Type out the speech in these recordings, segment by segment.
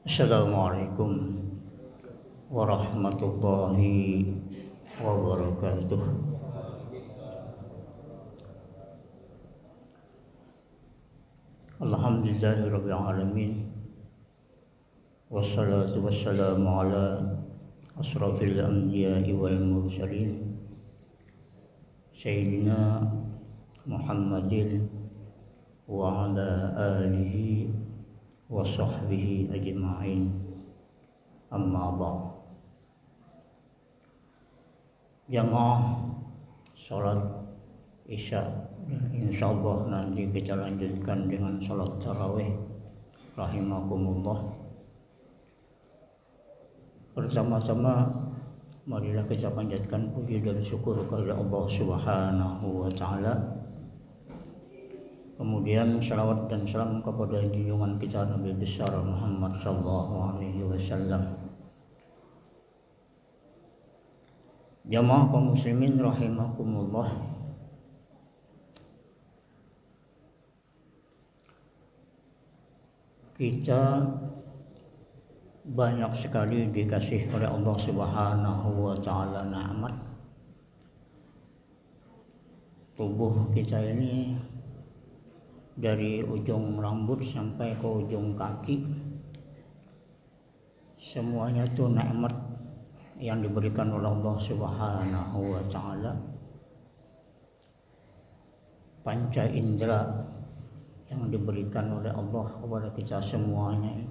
Assalamualaikum warahmatullahi wabarakatuh. Alhamdulillahirabbil alamin. Wassalatu wassalamu ala asrafil anbiya'i wal mursalin Sayyidina Muhammadin wa ala alihi wa sahbihi ajma'in. Amma ba'd. Jamaah salat Isya dan insyaallah nanti kita lanjutkan dengan salat tarawih rahimakumullah. Pertama-tama marilah kita panjatkan puji dan syukur kepada Allah Subhanahu wa taala. Kemudian salawat dan salam kepada junjungan kita Nabi besar Muhammad sallallahu alaihi wasallam. Jamaah kaum muslimin rahimakumullah. Kita banyak sekali dikasih oleh Allah Subhanahu wa taala nikmat. Tubuh kita ini dari ujung rambut sampai ke ujung kaki semuanya itu nikmat yang diberikan oleh Allah Subhanahu wa taala. Panca indera yang diberikan oleh Allah kepada kita semuanya,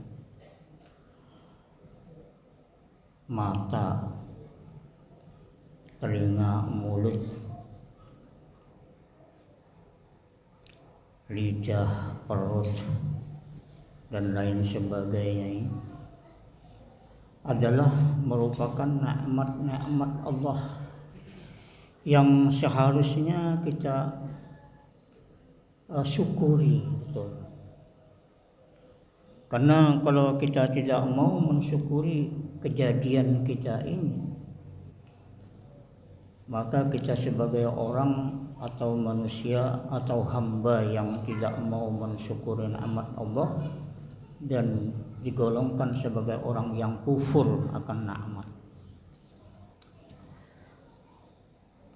mata, telinga, mulut, lidah, perut, dan lain sebagainya ini adalah merupakan nikmat-nikmat Allah yang seharusnya kita syukuri betul. Karena kalau kita tidak mau mensyukuri kejadian kita ini, maka kita sebagai orang atau manusia atau hamba yang tidak mau mensyukuri nikmat Allah dan digolongkan sebagai orang yang kufur akan nikmat.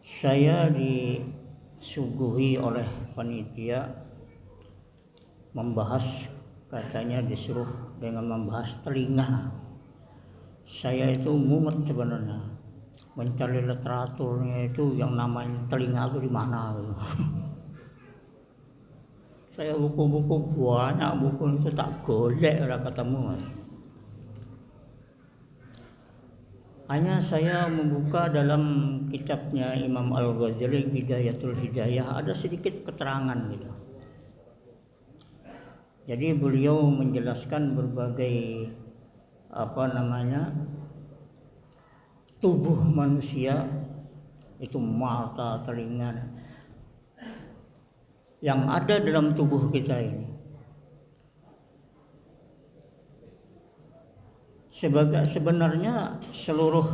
Saya disuguhi oleh panitia membahas, katanya disuruh dengan membahas telinga. Saya itu mumet sebenarnya mencari literaturnya itu yang namanya telinga itu di mana gitu. Saya buku-buku banyak, buku itu tak golek ora ketemu, Mas. Hanya saya membuka dalam kitabnya Imam Al-Ghazali Bidayatul Hidayah, ada sedikit keterangan gitu. Jadi beliau menjelaskan berbagai tubuh manusia itu mata, telinga yang ada dalam tubuh kita ini. Sebenarnya seluruh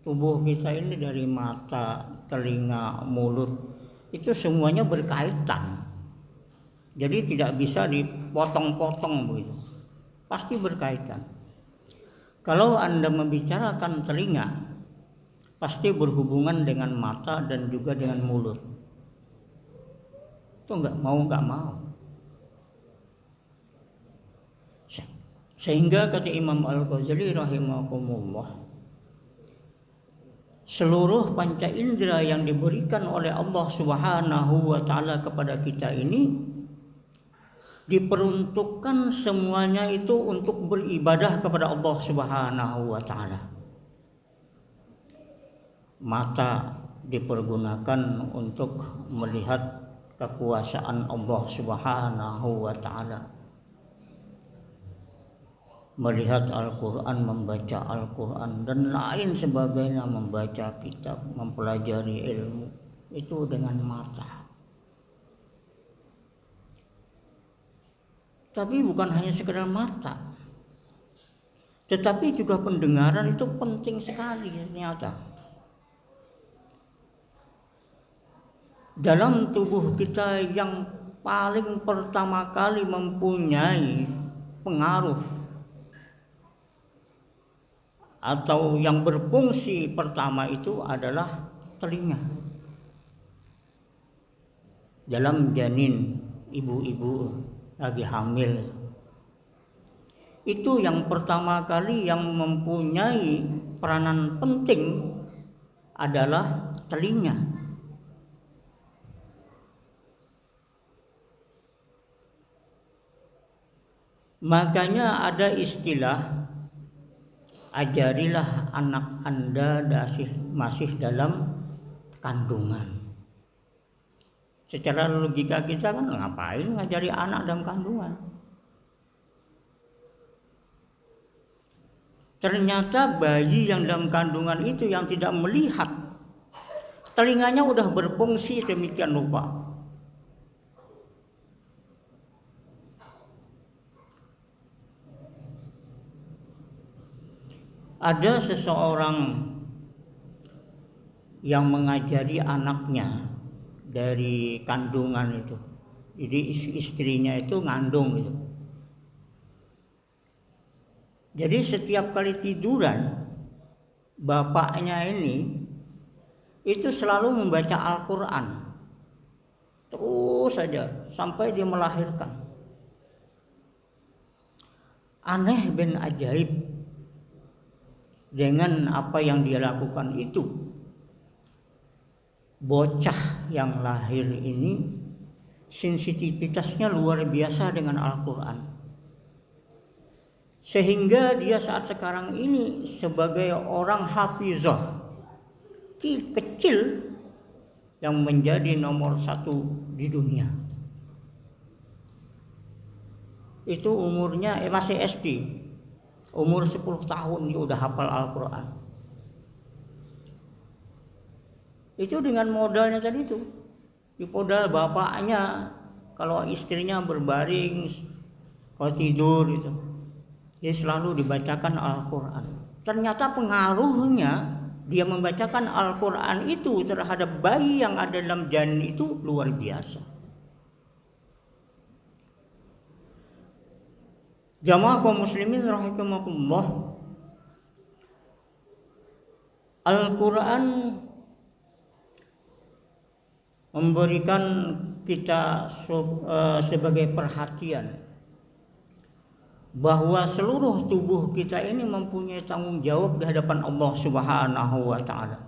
tubuh kita ini dari mata, telinga, mulut itu semuanya berkaitan. Jadi tidak bisa dipotong-potong begitu. Pasti berkaitan. Kalau Anda membicarakan telinga, pasti berhubungan dengan mata dan juga dengan mulut. Itu nggak mau. Sehingga kata Imam Al-Ghazali rahimahumullah, seluruh panca indera yang diberikan oleh Allah Subhanahu wa taala kepada kita ini diperuntukkan semuanya itu untuk beribadah kepada Allah Subhanahu wa taala. Mata dipergunakan untuk melihat kekuasaan Allah Subhanahu wa taala. Melihat Al-Qur'an, membaca Al-Qur'an dan lain sebagainya, membaca kitab, mempelajari ilmu itu dengan mata. Tapi bukan hanya sekedar mata, tetapi juga pendengaran itu penting sekali ternyata. Dalam tubuh kita yang paling pertama kali mempunyai pengaruh atau yang berfungsi pertama itu adalah telinga. Dalam janin ibu-ibu lagi hamil itu yang pertama kali yang mempunyai peranan penting adalah telinga. Makanya ada istilah, ajarilah anak Anda masih dalam kandungan. Secara logika kita kan ngapain ngajari anak dalam kandungan? Ternyata bayi yang dalam kandungan itu yang tidak melihat, telinganya udah berfungsi demikian rupa. Ada seseorang yang mengajari anaknya dari kandungan itu. Jadi istrinya itu ngandung gitu. Jadi setiap kali tiduran bapaknya ini itu selalu membaca Al-Quran. Terus saja sampai dia melahirkan. Aneh bin ajaib dengan apa yang dia lakukan itu. Bocah yang lahir ini sensitivitasnya luar biasa dengan Al-Quran. Sehingga dia saat sekarang ini sebagai orang hafizah kecil yang menjadi nomor 1 di dunia. Itu umurnya masih SD. Umur 10 tahun dia udah hafal Al-Quran. Itu dengan modalnya tadi itu. Di modal bapaknya, kalau istrinya berbaring, kalau tidur itu, dia selalu dibacakan Al-Quran. Ternyata pengaruhnya dia membacakan Al-Quran itu terhadap bayi yang ada dalam janin itu luar biasa. Jamaah kaum muslimin rahimakumullah, Al-Quran memberikan kita sebagai perhatian bahwa seluruh tubuh kita ini mempunyai tanggung jawab di hadapan Allah Subhanahu wa taala.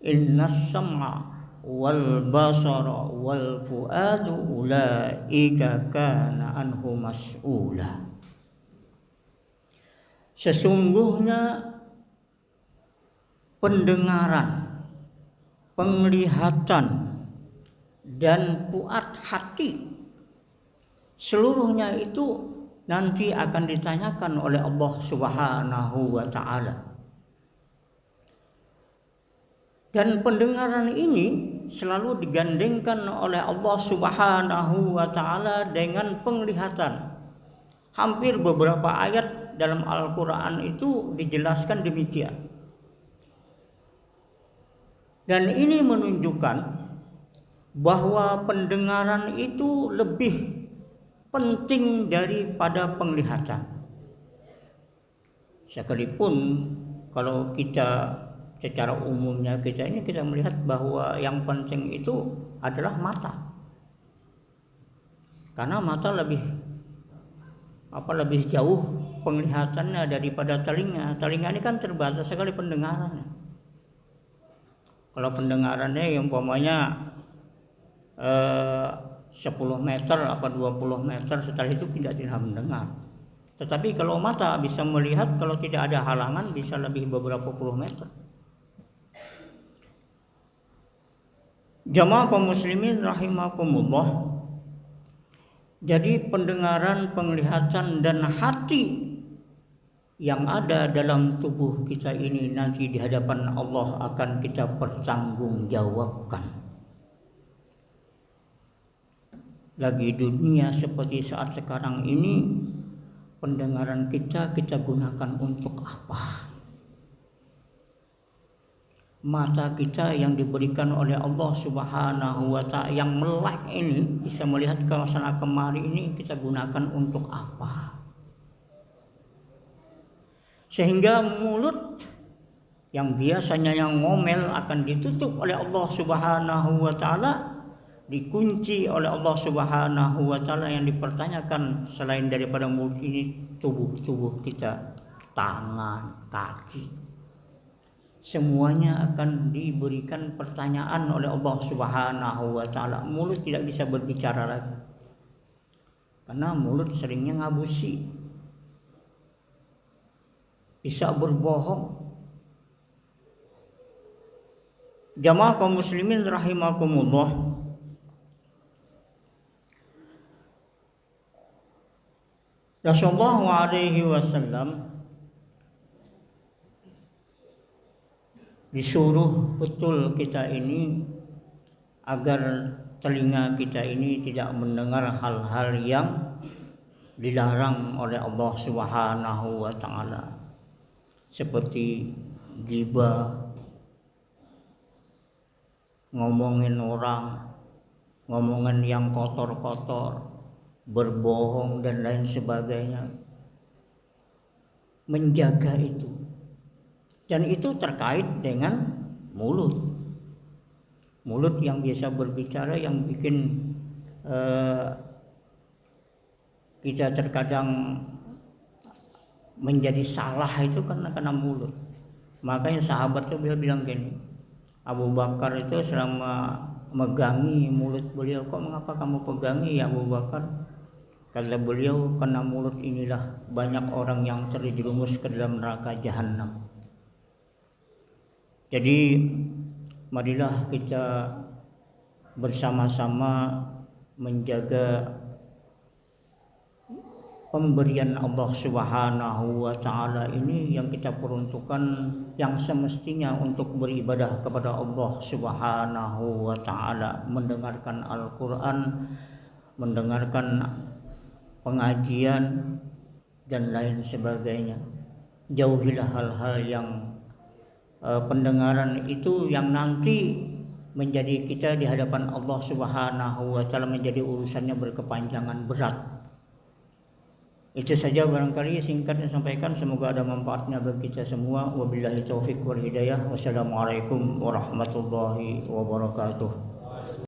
Innas sam'a wal basara wal fuadu ulaika kana anhu mas'ula. Sesungguhnya pendengaran, penglihatan dan fuad hati seluruhnya itu nanti akan ditanyakan oleh Allah Subhanahu wa taala. Dan pendengaran ini selalu digandengkan oleh Allah Subhanahu wa taala dengan penglihatan. Hampir beberapa ayat dalam Al-Qur'an itu dijelaskan demikian. Dan ini menunjukkan bahwa pendengaran itu lebih penting daripada penglihatan. Sekalipun kalau kita secara umumnya kita melihat bahwa yang penting itu adalah mata. Karena mata lebih jauh penglihatannya daripada telinga. Telinga ini kan terbatas sekali pendengarannya. Kalau pendengarannya yang umpamanya 10 meter apa 20 meter, setelah itu tidak mendengar. Tetapi kalau mata bisa melihat, kalau tidak ada halangan bisa lebih beberapa puluh meter. Jamaah kaum muslimin rahimakumullah. Jadi pendengaran, penglihatan dan hati yang ada dalam tubuh kita ini nanti di hadapan Allah akan kita pertanggungjawabkan. Lagi dunia seperti saat sekarang ini, pendengaran kita gunakan untuk apa? Mata kita yang diberikan oleh Allah Subhanahu wa ta'ala yang melek ini, bisa melihat ke sana kemari ini, kita gunakan untuk apa? Sehingga mulut yang biasanya yang ngomel akan ditutup oleh Allah Subhanahu wa taala, dikunci oleh Allah Subhanahu wa taala. Yang dipertanyakan selain daripada mulut ini tubuh kita, tangan, kaki, semuanya akan diberikan pertanyaan oleh Allah Subhanahu wa taala. Mulut tidak bisa berbicara lagi, karena mulut seringnya ngabusi, bisa berbohong. Jamaah kaum muslimin rahimakumullah, Rasulullah alaihi wasallam disuruh betul kita ini agar telinga kita ini tidak mendengar hal-hal yang dilarang oleh Allah Subhanahu wa taala, seperti ghibah, ngomongin orang, ngomongin yang kotor-kotor, berbohong dan lain sebagainya. Menjaga itu. Dan itu terkait dengan mulut. Mulut yang biasa berbicara, yang bikin kita terkadang menjadi salah itu karena mulut. Makanya sahabat itu bilang gini, Abu Bakar itu selama megangi mulut beliau. Kok mengapa kamu pegangi ya Abu Bakar? Kata beliau, karena mulut inilah banyak orang yang terjerumus ke dalam neraka jahanam. Jadi marilah kita bersama-sama menjaga pemberian Allah Subhanahu wa taala ini yang kita peruntukkan, yang semestinya untuk beribadah kepada Allah Subhanahu wa taala, mendengarkan Al-Qur'an, mendengarkan pengajian dan lain sebagainya. Jauhilah hal-hal yang pendengaran itu yang nanti menjadi kita di hadapan Allah Subhanahu wa taala menjadi urusannya berkepanjangan, berat. Itu saja barangkali singkat yang sampaikan, semoga ada manfaatnya bagi kita semua. Wabillahi taufik wal hidayah. Wassalamualaikum warahmatullahi wabarakatuh.